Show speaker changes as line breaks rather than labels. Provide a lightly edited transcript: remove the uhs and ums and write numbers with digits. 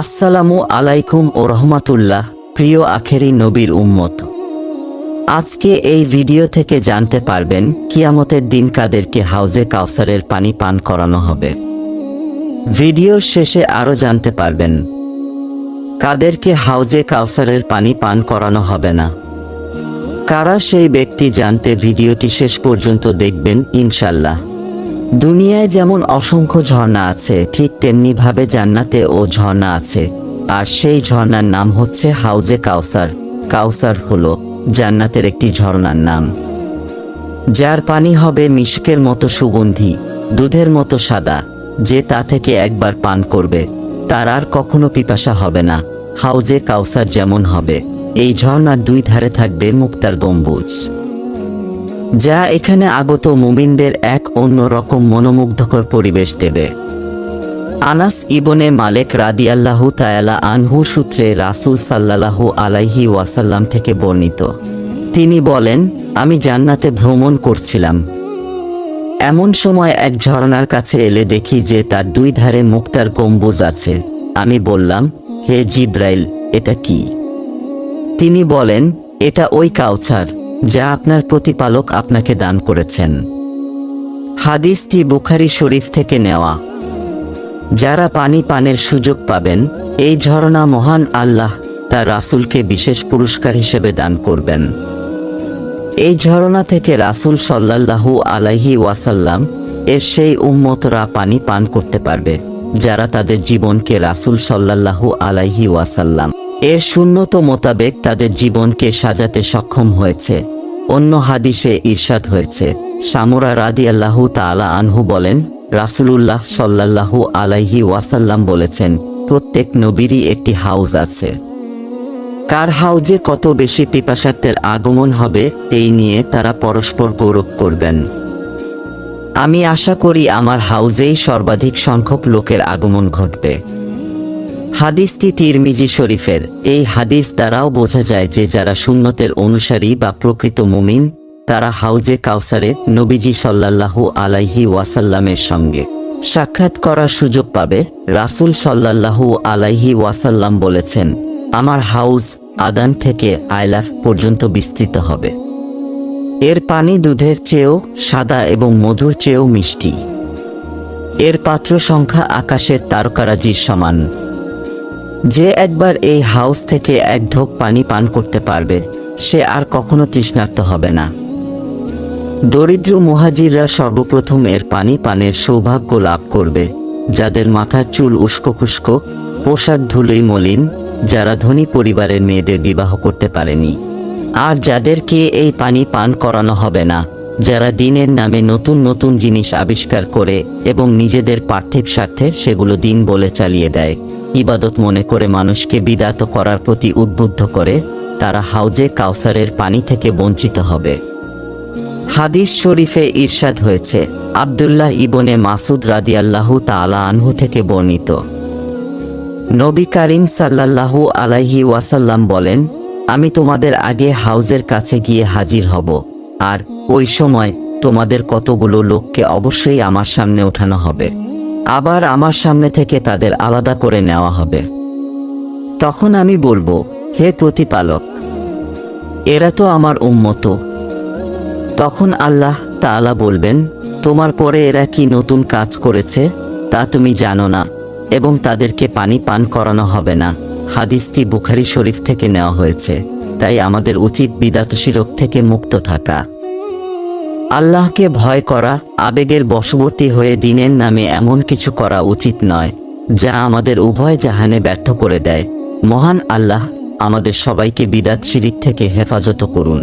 আসসালামু আলাইকুম ও রহমাতুল্লাহ। প্রিয় আখেরি নবীর উম্মত, আজকে এই ভিডিও থেকে জানতে পারবেন কিয়ামতের দিন কাদেরকে হাউজে কাউসারের পানি পান করানো হবে। ভিডিওর শেষে আরও জানতে পারবেন কাদেরকে হাউজে কাউসারের পানি পান করানো হবে না। কারা সেই ব্যক্তি জানতে ভিডিওটি শেষ পর্যন্ত দেখবেন ইনশাল্লাহ। দুনিয়ায় যেমন অসংখ্য ঝর্ণা আছে, ঠিক তেমনিভাবে জান্নাতেও ঝর্ণা আছে, আর সেই ঝর্ণার নাম হচ্ছে হাউজে কাউসার। কাউসার হলো জান্নাতের একটি ঝর্ণার নাম, যার পানি হবে মিশকের মতো সুগন্ধি, দুধের মতো সাদা। যে তা থেকে একবার পান করবে তার আর কখনো পিপাসা হবে না। হাউজে কাউসার যেমন হবে, এই ঝর্ণার দুই ধারে থাকবে মুক্তার গম্বুজ, যা এখানে আগত মুমিনদের এক অন্য রকম মনোমুগ্ধকর পরিবেশ দেবে। আনাস ইবনে মালিক রাদিয়াল্লাহু তাআলা আনহু সূত্রে রাসূল সাল্লাল্লাহু আলাইহি ওয়াসাল্লাম থেকে বর্ণিত, তিনি বলেন, আমি জান্নাতে ভ্রমণ করছিলাম। এমন সময় এক ঝর্ণার কাছে এলে দেখি যে তার দুই ধারে মুক্তার গম্বুজ আছে। আমি বললাম, হে জিব্রাইল, এটা কি? তিনি বলেন, এটা ওই কাউসার যা আপনার প্রতিপালক আপনাকে দান করেছেন। হাদিসটি বুখারী শরীফ থেকে নেওয়া। যারা পানি পানের সুযোগ পাবেন, এই ঝর্ণা মহান আল্লাহ তার রাসূলকে বিশেষ পুরস্কার হিসেবে দান করবেন। এই ঝর্ণা থেকে রাসূল সাল্লাল্লাহু আলাইহি ওয়াসাল্লাম এর সেই উম্মতরা পানি পান করতে পারবে যারা তাদের জীবনকে রাসূল সাল্লাল্লাহু আলাইহি ওয়াসাল্লাম এর সুন্নত মোতাবেক তাদের জীবনকে সাজাতে সক্ষম হয়েছে। অন্য হাদিসে ইরশাদ হয়েছে, সামুরা রাদিয়াল্লাহু তাআলা আনহু বলেন, রাসূলুল্লাহ সাল্লাল্লাহু আলাইহি ওয়াসাল্লাম বলেছেন, প্রত্যেক নবীরই একটি হাউজ আছে। কার হাউজে কত বেশি পিপাসার্থের আগমন হবে এই নিয়ে তারা পরস্পর গৌরব করবেন। আমি আশা করি আমার হাউজেই সর্বাধিক সংখ্যক লোকের আগমন ঘটবে। হাদিসটি তিরমিজি শরীফের। এই হাদিস দ্বারাও বোঝা যায় যে যারা সুন্নতের অনুসারী বা প্রকৃত মুমিন, তারা হাউজে কাউসারে নবীজি সাল্লাল্লাহু আলাইহি ওয়াসাল্লামের সঙ্গে সাক্ষাৎ করার সুযোগ পাবে। রাসূল সাল্লাল্লাহু আলাইহি ওয়াসাল্লাম বলেছেন, আমার হাউজ আদান থেকে আয়লাফ পর্যন্ত বিস্তৃত হবে। এর পানি দুধের চেয়েও সাদা এবং মধুর চেয়েও মিষ্টি। এর পাত্র সংখ্যা আকাশের তারকারাজির সমান। যে একবার এই হাউস থেকে এক ঢোক পানি পান করতে পারবে, সে আর কখনো তৃষ্ণার্ত হবে না। দরিদ্র মুহাজিররা সর্বপ্রথম এর পানি পানের সৌভাগ্য লাভ করবে, যাদের মাথার চুল উস্কো খুস্কো, পোশাক ধুলোই মলিন, যারা ধনী পরিবারের মেয়েদের বিবাহ করতে পারেনি, আর যাদেরকে এই পানি পান করানো হবে না, যারা দিনের নামে নতুন নতুন জিনিস আবিষ্কার করে এবং নিজেদের পার্থিব স্বার্থে সেগুলো দিন বলে চালিয়ে দেয়, ইবাদত মনে করে মানুষকে বিদাত করার প্রতি উদ্বুদ্ধ করে, তারা হাউজে কাউসারের পানি থেকে বঞ্চিত হবে। হাদিস শরীফে ইরশাদ হয়েছে, আব্দুল্লাহ ইবনে মাসুদ রাদিয়াল্লাহু তাআলা আনহু থেকে বর্ণিত, নবী করিম সাল্লাল্লাহু আলাইহি ওয়াসাল্লাম বলেন, আমি তোমাদের আগে হাউজের কাছে গিয়ে হাজির হব, আর ওই সময় তোমাদের কতগুলো লোককে অবশ্যই আমার সামনে ওঠানো হবে, আবার আমার সামনে থেকে তাদের আলাদা করে নেওয়া হবে। তখন আমি বলবো, হে প্রতিপালক, এরা তো আমার উম্মত। তখন আল্লাহ তাআলা বলবেন, তোমার পরে এরা কি নতুন কাজ করেছে তা তুমি জানো না, এবং তাদেরকে পানি পান করানো হবে না। হাদিসটি বুখারী শরীফ থেকে নেওয়া হয়েছে। তাই আমাদের উচিত বিদাতশিরক থেকে মুক্ত থাকা, আল্লাহকে ভয় করা, আবেগের বশবর্তী হয়ে দিনের নামে এমন কিছু করা উচিত নয় যা আমাদের উভয় জাহানে ব্যর্থ করে দেয়। মহান আল্লাহ আমাদের সবাইকে বিদাত শিরিক থেকে হেফাজত করুন।